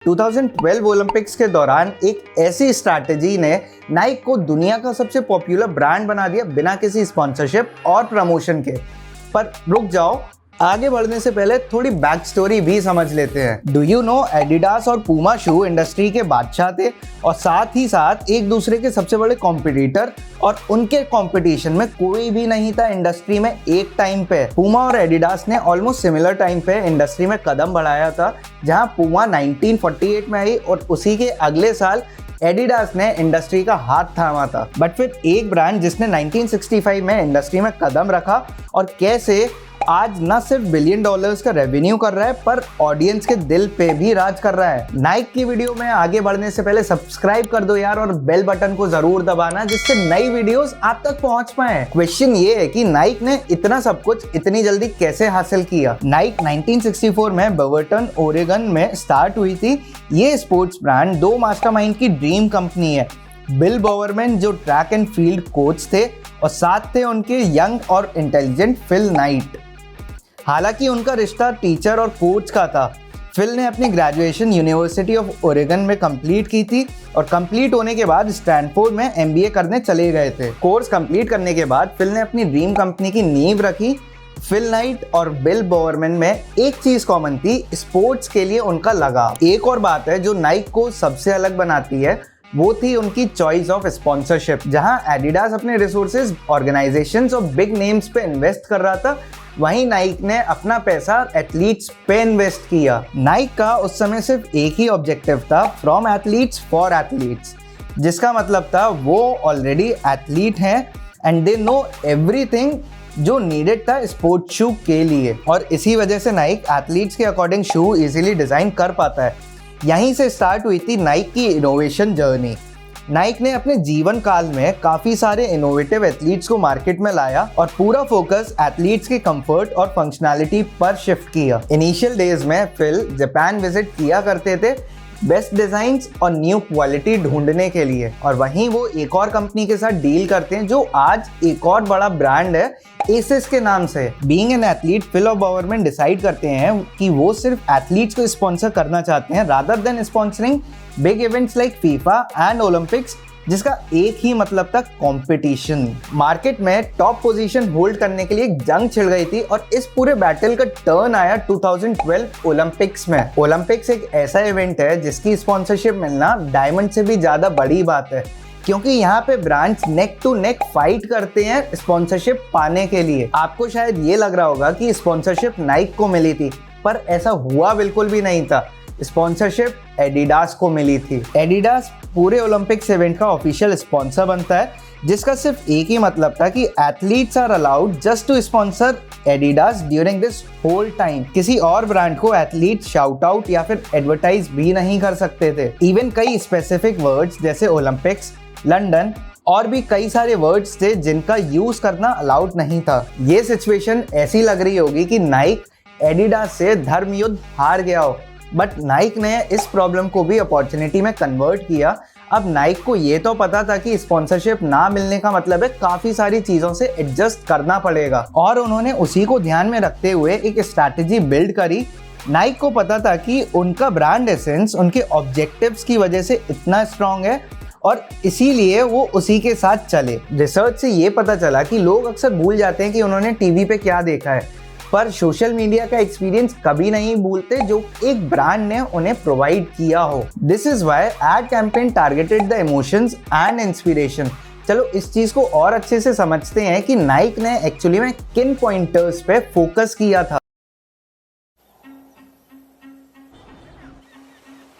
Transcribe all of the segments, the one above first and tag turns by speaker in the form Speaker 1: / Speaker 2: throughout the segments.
Speaker 1: 2012 Olympics के दौरान एक ऐसी स्ट्रैटेजी ने नाइक को दुनिया का सबसे पॉपुलर ब्रांड बना दिया बिना किसी स्पॉन्सरशिप और प्रमोशन के। पर रुक जाओ, आगे बढ़ने से पहले थोड़ी बैक स्टोरी भी समझ लेते हैं। डू यू नो एडिडास और पूमा शू इंडस्ट्री के बादशाह थे और साथ ही साथ एक दूसरे के सबसे बड़े कॉम्पिटिटर, और उनके कंपटीशन में कोई भी नहीं था इंडस्ट्री में एक टाइम पे। पूमा और एडिडास ने ऑलमोस्ट सिमिलर टाइम पे इंडस्ट्री में कदम बढ़ाया था, जहां पूमा 1948 में आई और उसी के अगले साल एडिडास ने इंडस्ट्री का हाथ थामा था। बट फिर एक ब्रांड जिसने 1965 में इंडस्ट्री में कदम रखा और कैसे आज न सिर्फ $1 बिलियन का रेवेन्यू कर रहा है पर ऑडियंस के दिल पे भी राज कर रहा है। नाइक की वीडियो में आगे बढ़ने से पहले सब्सक्राइब कर दो यार, और बेल बटन को जरूर दबाना जिससे नई वीडियोस आप तक पहुंच पाए। क्वेश्चन ये है कि नाइक ने इतना सब कुछ इतनी जल्दी कैसे हासिल किया। नाइक 1964 में बेवरटन ओरेगन में स्टार्ट हुई थी। ये स्पोर्ट्स ब्रांड दो मास्टरमाइंड की ड्रीम कंपनी है। बिल बोवरमैन जो ट्रैक एंड फील्ड कोच थे और साथ थे उनके यंग और इंटेलिजेंट फिल नाइट। हालांकि उनका रिश्ता टीचर और कोच का था। फिल ने अपनी ग्रेजुएशन यूनिवर्सिटी ऑफ ओरेगन में कंप्लीट की थी और कंप्लीट होने के बाद स्टैनफोर्ड में एमबीए करने चले गए थे। कोर्स कंप्लीट करने के बाद फिल ने अपनी ड्रीम कंपनी की नींव रखी। फिल नाइट और बिल बोवरमैन में एक चीज कॉमन थी, स्पोर्ट्स के लिए उनका लगाव। एक और बात है जो नाइक को सबसे अलग बनाती है, वो थी उनकी चॉइस ऑफ स्पॉन्सरशिप। जहां एडिडास अपने रिसोर्सेज ऑर्गेनाइजेशंस और बिग नेम्स पे इन्वेस्ट कर रहा था, वहीं नाइक ने अपना पैसा एथलीट्स पे इन्वेस्ट किया। नाइक का उस समय सिर्फ एक ही ऑब्जेक्टिव था, फ्रॉम एथलीट्स फॉर एथलीट्स, जिसका मतलब था वो ऑलरेडी एथलीट हैं एंड दे नो एवरीथिंग जो नीडेड था स्पोर्ट्स शू के लिए। और इसी वजह से नाइक एथलीट्स के अकॉर्डिंग शू इजीली डिजाइन कर पाता है। यहीं से स्टार्ट हुई थी नाइक की इनोवेशन जर्नी। नाइक ने अपने जीवन काल में काफी सारे इनोवेटिव एथलीट्स को मार्केट में लाया और पूरा फोकस एथलीट्स के कंफर्ट और फंक्शनैलिटी पर शिफ्ट किया। इनिशियल डेज में फिल जापान विजिट किया करते थे बेस्ट डिजाइन्स और न्यू क्वालिटी ढूंढने के लिए, और वहीं वो एक और कंपनी के साथ डील करते हैं जो आज एक और बड़ा ब्रांड है एसिस के नाम से। बीइंग एन एथलीट, फिल और बोवरमैन डिसाइड करते हैं कि वो सिर्फ एथलीट्स को स्पॉन्सर करना चाहते हैं rather than sponsoring big events like FIFA and Olympics, जिसका एक ही मतलब था कंपटीशन। मार्केट में टॉप पोजीशन होल्ड करने के लिए एक जंग छिड़ गई थी और इस पूरे बैटल का टर्न आया 2012 ओलंपिक्स में। ओलंपिक्स एक ऐसा इवेंट है जिसकी स्पॉन्सरशिप मिलना डायमंड से भी ज्यादा बड़ी बात है, क्योंकि यहाँ पे brands neck to neck fight करते हैं स्पॉन्सरशिप पाने के लिए। आपको शायद ये लग रहा होगा कि स्पॉन्सरशिप नाइक को मिली थी, पर ऐसा हुआ बिल्कुल भी नहीं था। स्पॉन्सरशिप एडिडास को मिली थी। एडिडास पूरे ओलंपिक्स इवेंट का ऑफिशियल स्पॉन्सर बनता है, जिसका सिर्फ एक ही मतलब था कि athletes are allowed just to sponsor Adidas during this whole time. किसी और ब्रांड को एथलीट शाउट आउट या फिर एडवर्टाइज भी नहीं कर सकते थे। इवन कई स्पेसिफिक वर्ड्स जैसे ओलंपिक्स, लंदन और भी कई सारे वर्ड्स थे जिनका यूज करना अलाउड नहीं था। ये सिचुएशन ऐसी लग रही होगी कि नाइक एडिडास से धर्म युद्ध हार गया हो, बट नाइक ने इस प्रॉब्लम को भी अपॉर्चुनिटी में कन्वर्ट किया। अब नाइक को ये तो पता था कि स्पॉन्सरशिप ना मिलने का मतलब है काफी सारी चीजों से एडजस्ट करना पड़ेगा, और उन्होंने उसी को ध्यान में रखते हुए एक स्ट्रैटेजी बिल्ड करी। नाइक को पता था कि उनका ब्रांड एसेंस उनके ऑब्जेक्टिव्स की वजह से इतना स्ट्रांग है और इसीलिए वो उसी के साथ चले। रिसर्च से ये पता चला कि लोग अक्सर भूल जाते हैं कि उन्होंने टीवी पे क्या देखा है, पर सोशल मीडिया का एक्सपीरियंस कभी नहीं भूलते जो एक ब्रांड ने उन्हें प्रोवाइड किया हो। This is why ad campaign targeted the emotions and inspiration. चलो इस चीज को और अच्छे से समझते हैं कि नाइक ने एक्चुअली में किन पॉइंटर्स पे फोकस किया था।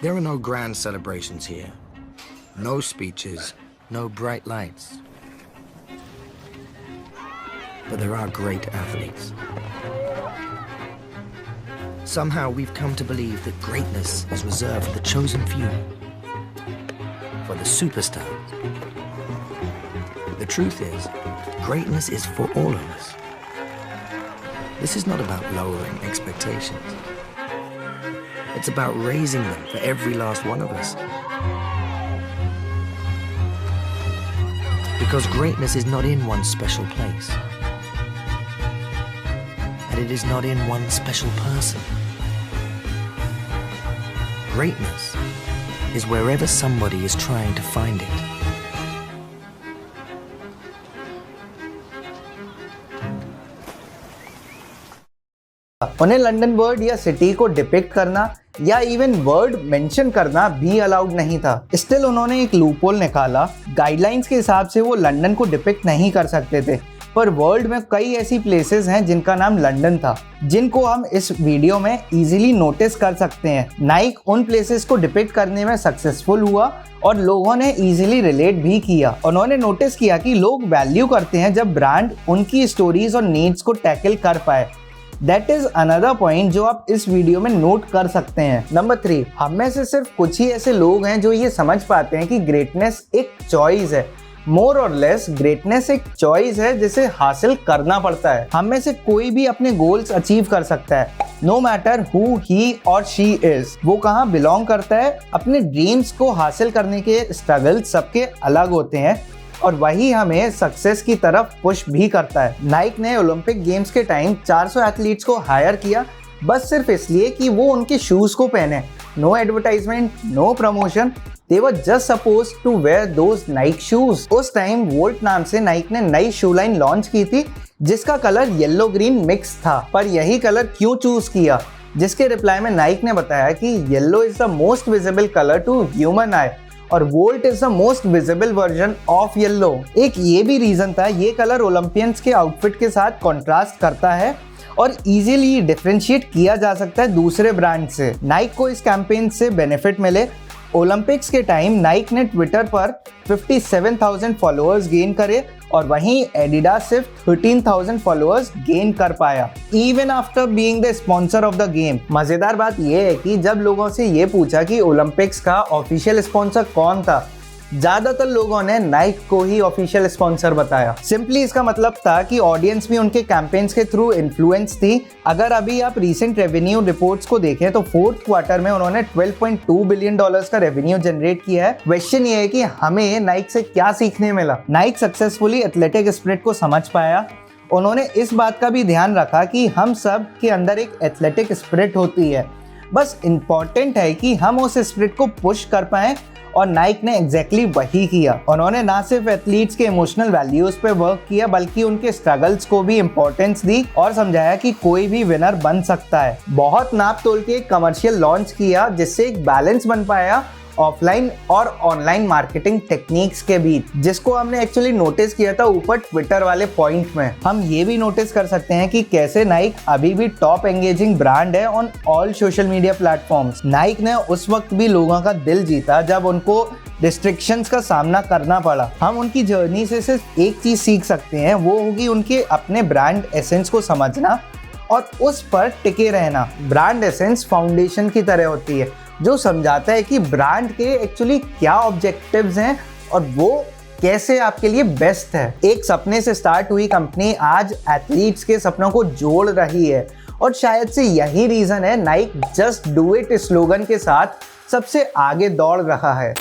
Speaker 2: There are no grand celebrations here. No speeches, no bright lights. But there are great athletes. Somehow we've come to believe that greatness is reserved for the chosen few, for the superstars. The truth is, greatness is for all of us. This is not about lowering expectations. It's about raising them for every last one of us. Because greatness is not in one special place. And it is not in one special person. greatness is wherever somebody is trying to find it.
Speaker 1: उन्हें London word या city को depict करना या even word mention करना भी allowed नहीं था। Still उन्होंने एक लूपहोल निकाला। गाइडलाइंस के हिसाब से वो लंदन को डिपिक्ट नहीं कर सकते थे, पर वर्ल्ड में कई ऐसी प्लेसेस हैं जिनका नाम लंदन था, जिनको हम इस वीडियो में इजीली नोटिस कर सकते हैं। नाइक उन प्लेसेस को डिपिक्ट करने में सक्सेसफुल हुआ और लोगों ने इजीली रिलेट भी किया। उन्होंने नोटिस किया कि लोग वैल्यू करते हैं जब ब्रांड उनकी स्टोरीज और नीड्स को टैकल कर पाए। दैट इज अनदर पॉइंट जो आप इस वीडियो में नोट कर सकते हैं। नंबर 3, हम में से सिर्फ कुछ ही ऐसे लोग हैं जो ये समझ पाते हैं कि ग्रेटनेस एक चॉइस है। मोर और लेस ग्रेटनेस एक चॉइस है जिसे हासिल करना पड़ता है। हम में से कोई भी अपने गोल्स अचीव कर सकता है, नो मैटर हु ही और शी इज। वो कहाँ बिलोंग करता है, अपने ड्रीम्स को हासिल करने के स्ट्रगल सबके अलग होते हैं और वही हमें सक्सेस की तरफ पुश भी करता है। नाइक ने ओलंपिक गेम्स के टाइम 400 एथलीट्स को हायर किया बस सिर्फ इसलिए कि वो उनके शूज को पहने। No advertisement, no promotion, they were just supposed to wear those Nike shoes। उस टाइम वोल्ट नाम से नाइक ने नई शू लाइन लॉन्च की थी जिसका कलर येलो ग्रीन मिक्स था। पर यही कलर क्यों चूज किया, जिसके रिप्लाई में नाइक ने बताया कि yellow is the most visible colour to human eye और volt is the most visible version of yellow. एक ये भी रीजन था, ये कलर ओलंपियंस के आउटफिट के साथ कॉन्ट्रास्ट करता है और इजीली डिफरेंशिएट किया जा सकता है दूसरे ब्रांड से। नाइक को इस कैंपेन से बेनिफिट मिले। ओलंपिक्स के टाइम नाइक ने ट्विटर पर 57,000 फॉलोअर्स गेन करे और वहीं एडिडास सिर्फ 13,000 फॉलोअर्स गेन कर पाया even after being the sponsor of the game. मजेदार बात यह है कि जब लोगों से ये पूछा कि ओलंपिक्स का ऑफिशियल स्पॉन्सर कौन था, ज्यादातर लोगों ने नाइक को ही ऑफिशियल स्पॉन्सर बताया। सिंपली इसका मतलब था कि ऑडियंस भी उनके कैंपेन्स के थ्रू इन्फ्लुएंस थी। अगर अभी आप रीसेंट रेवेन्यू रिपोर्ट्स को देखें तो फोर्थ क्वार्टर में उन्होंने $12.2 बिलियन का रेवेन्यू जनरेट किया है। क्वेश्चन ये है कि हमें नाइक से क्या सीखने मिला। नाइक सक्सेसफुली एथलेटिक स्पिरिट को समझ पाया। उन्होंने इस बात का भी ध्यान रखा कि हम सब के अंदर एक एथलेटिक स्पिरिट होती है, बस इम्पॉर्टेंट है कि हम उस स्पिरिट को पुश कर पाएं और नाइक ने एग्जैक्टली वही किया। उन्होंने ना सिर्फ एथलीट्स के इमोशनल वैल्यूज पे वर्क किया बल्कि उनके स्ट्रगल्स को भी इंपॉर्टेंस दी और समझाया कि कोई भी विनर बन सकता है। बहुत नाप तोल के एक कमर्शियल लॉन्च किया जिससे एक बैलेंस बन पाया ऑफलाइन और ऑनलाइन मार्केटिंग टेक्निक्स के बीच, जिसको हमने एक्चुअली नोटिस किया था ऊपर ट्विटर वाले पॉइंट में। हम ये भी नोटिस कर सकते हैं कि कैसे नाइक अभी भी टॉप एंगेजिंग ब्रांड है on all social media platforms. Naik ने उस वक्त भी लोगों का दिल जीता जब उनको रिस्ट्रिक्शंस का सामना करना पड़ा। हम उनकी जर्नी से सिर्फ एक चीज सीख सकते हैं, वो होगी उनके अपने ब्रांड एसेंस को समझना और उस पर टिके रहना। ब्रांड एसेंस फाउंडेशन की तरह होती है जो समझाता है कि ब्रांड के एक्चुअली क्या ऑब्जेक्टिव्स हैं और वो कैसे आपके लिए बेस्ट है। एक सपने से स्टार्ट हुई कंपनी आज एथलीट्स के सपनों को जोड़ रही है और शायद से यही रीजन है Naik just do it slogan के साथ सबसे आगे दौड़ रहा है।